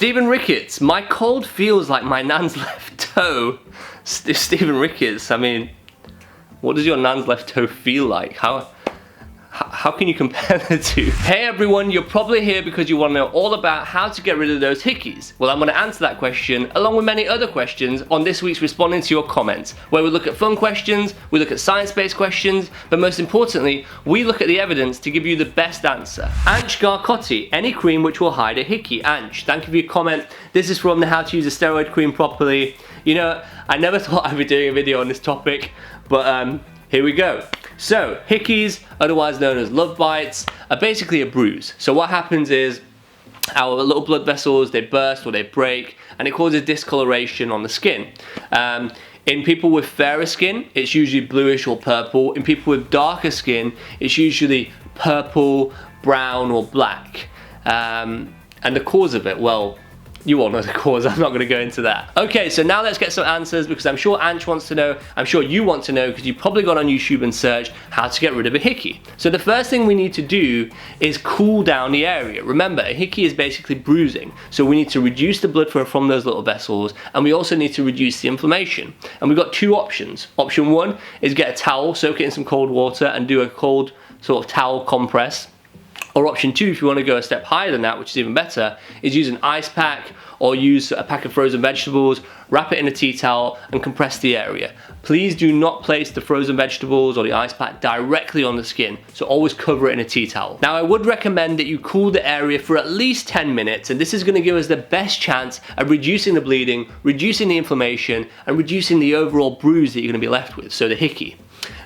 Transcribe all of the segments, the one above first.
Stephen Ricketts, my cold feels like my nan's left toe. Stephen Ricketts, I mean, what does your nan's left toe feel like? How can you compare the two? Hey everyone, you're probably here because you want to know all about how to get rid of those hickeys. Well, I'm going to answer that question along with many other questions on this week's Responding to Your Comments, where we look at fun questions, we look at science-based questions, but most importantly, we look at the evidence to give you the best answer. Anch Garcotti, any cream which will hide a hickey. Anch, thank you for your comment. This is from the How to Use a Steroid Cream Properly. You know, I never thought I'd be doing a video on this topic, but here we go. So, hickeys, otherwise known as love bites, are basically a bruise. So what happens is our little blood vessels, they burst or they break, and it causes discoloration on the skin. In people with fairer skin, it's usually bluish or purple. In people with darker skin, it's usually purple, brown, or black. And the cause of it, well, you all know the cause, I'm not going to go into that. Okay, so now let's get some answers, because I'm sure Anch wants to know, I'm sure you want to know, because you've probably gone on YouTube and searched how to get rid of a hickey. So the first thing we need to do is cool down the area. Remember, a hickey is basically bruising, so we need to reduce the blood flow from those little vessels, and we also need to reduce the inflammation. And we've got two options. Option one is get a towel, soak it in some cold water, and do a cold sort of towel compress. Or option two, if you want to go a step higher than that, which is even better, is use an ice pack or use a pack of frozen vegetables, wrap it in a tea towel and compress the area. Please do not place the frozen vegetables or the ice pack directly on the skin, so always cover it in a tea towel. Now I would recommend that you cool the area for at least 10 minutes, and this is going to give us the best chance of reducing the bleeding, reducing the inflammation, and reducing the overall bruise that you're going to be left with, so the hickey.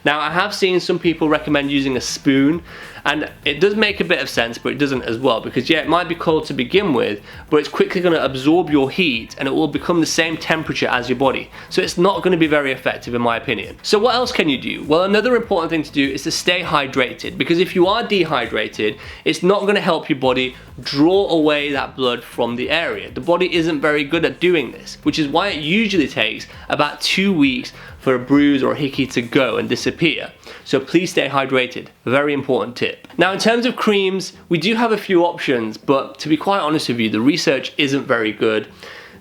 Now I have seen some people recommend using a spoon, and it does make a bit of sense, but it doesn't as well, because yeah, it might be cold to begin with, but it's quickly going to absorb your heat and it will become the same temperature as your body. So it's not going to be very effective in my opinion. So what else can you do? Well, another important thing to do is to stay hydrated, because if you are dehydrated, it's not going to help your body draw away that blood from the area. The body isn't very good at doing this, which is why it usually takes about 2 weeks for a bruise or a hickey to go and disappear. So please stay hydrated, a very important tip. Now in terms of creams, we do have a few options, but to be quite honest with you, the research isn't very good.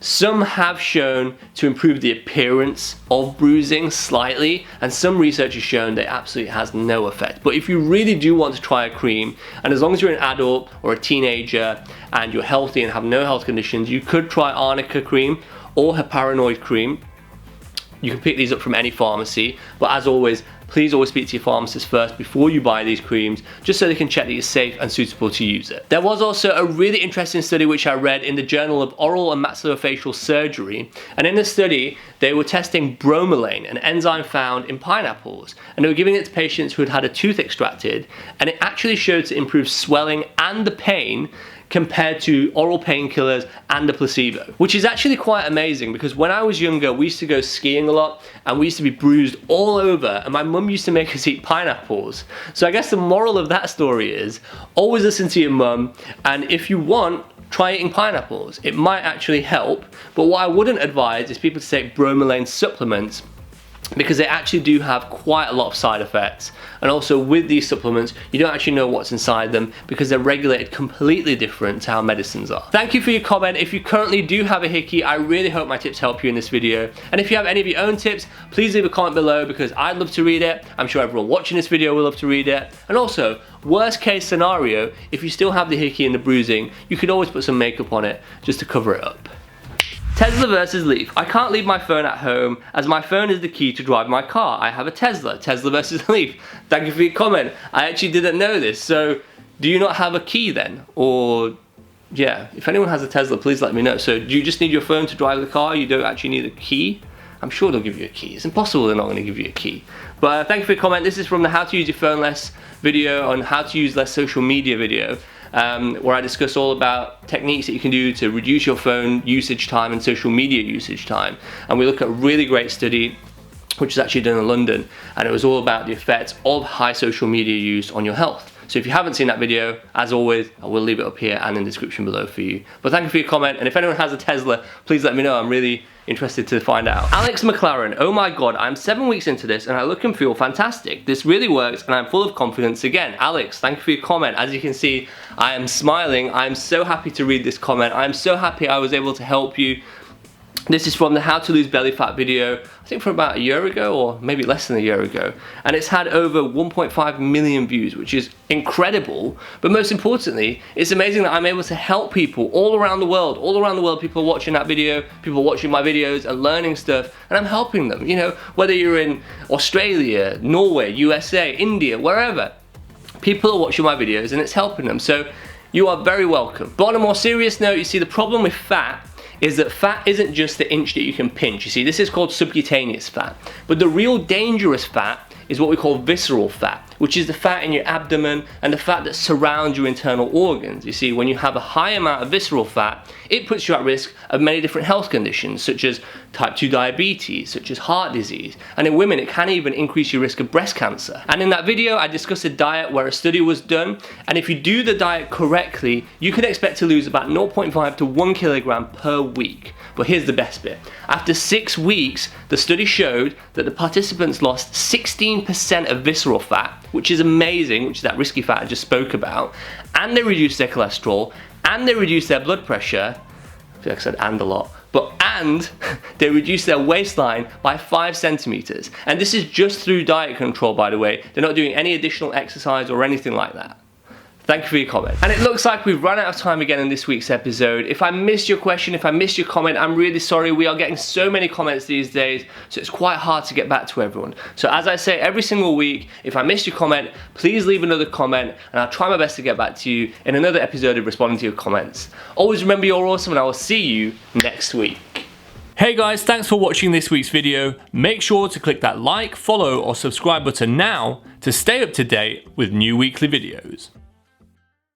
Some have shown to improve the appearance of bruising slightly, and some research has shown that it absolutely has no effect. But if you really do want to try a cream, and as long as you're an adult or a teenager and you're healthy and have no health conditions, you could try Arnica Cream or Paranoid Cream. You can pick these up from any pharmacy, but as always, please always speak to your pharmacist first before you buy these creams, just so they can check that you're safe and suitable to use it. There was also a really interesting study which I read in the Journal of Oral and Maxillofacial Surgery, and in the study they were testing bromelain, an enzyme found in pineapples, and they were giving it to patients who had had a tooth extracted, and it actually showed to improve swelling and the pain compared to oral painkillers and the placebo, which is actually quite amazing, because when I was younger we used to go skiing a lot and we used to be bruised all over, and my mum used to make us eat pineapples. So I guess the moral of that story is always listen to your mum, and if you want, try eating pineapples. It might actually help, but what I wouldn't advise is people to take bromelain supplements, because they actually do have quite a lot of side effects, and also with these supplements you don't actually know what's inside them, because they're regulated completely different to how medicines are. Thank you for your comment. If you currently do have a hickey, I really hope my tips help you in this video, and if you have any of your own tips, please leave a comment below, because I'd love to read it. I'm sure everyone watching this video will love to read it. And also, worst case scenario, if you still have the hickey and the bruising, you could always put some makeup on it just to cover it up. Tesla versus Leaf. I can't leave my phone at home, as my phone is the key to drive my car. I have a Tesla. Tesla versus Leaf. Thank you for your comment. I actually didn't know this. So do you not have a key then? Or yeah, if anyone has a Tesla, please let me know. So do you just need your phone to drive the car? You don't actually need a key? I'm sure they'll give you a key. It's impossible they're not going to give you a key. But thank you for your comment. This is from the How to Use Your Phone Less video on how to use less social media video. Where I discuss all about techniques that you can do to reduce your phone usage time and social media usage time. And we look at a really great study which was actually done in London, and it was all about the effects of high social media use on your health. So if you haven't seen that video, as always, I will leave it up here and in the description below for you. But thank you for your comment, and if anyone has a Tesla, please let me know. I'm really interested to find out. Alex McLaren, oh my god, I'm 7 weeks into this and I look and feel fantastic. This really works and I'm full of confidence again. Alex, thank you for your comment. As you can see, I am smiling. I'm so happy to read this comment. I'm so happy I was able to help you. This is from the How to Lose Belly Fat video, I think from about a year ago or maybe less than a year ago. And it's had over 1.5 million views, which is incredible. But most importantly, it's amazing that I'm able to help people all around the world. All around the world, people are watching that video, people are watching my videos and learning stuff, and I'm helping them. You know, whether you're in Australia, Norway, USA, India, wherever, people are watching my videos and it's helping them. So you are very welcome. But on a more serious note, you see, the problem with fat is that fat isn't just the inch that you can pinch. You see, this is called subcutaneous fat. But the real dangerous fat is what we call visceral fat, which is the fat in your abdomen and the fat that surrounds your internal organs. You see, when you have a high amount of visceral fat, it puts you at risk of many different health conditions, such as type 2 diabetes, such as heart disease, and in women it can even increase your risk of breast cancer. And in that video I discussed a diet where a study was done, and if you do the diet correctly, you can expect to lose about 0.5 to 1 kilogram per week. But here's the best bit. After 6 weeks, the study showed that the participants lost 16% of visceral fat, which is amazing, which is that risky fat I just spoke about, and they reduced their cholesterol, and they reduced their blood pressure. I feel like I said and a lot. And they reduced their waistline by 5 centimeters. And this is just through diet control, by the way. They're not doing any additional exercise or anything like that. Thank you for your comment. And it looks like we've run out of time again in this week's episode. If I missed your question, if I missed your comment, I'm really sorry. We are getting so many comments these days, so it's quite hard to get back to everyone. So as I say every single week, if I missed your comment, please leave another comment and I'll try my best to get back to you in another episode of responding to your comments. Always remember you're awesome, and I will see you next week. Hey guys, thanks for watching this week's video. Make sure to click that like, follow or subscribe button now to stay up to date with new weekly videos.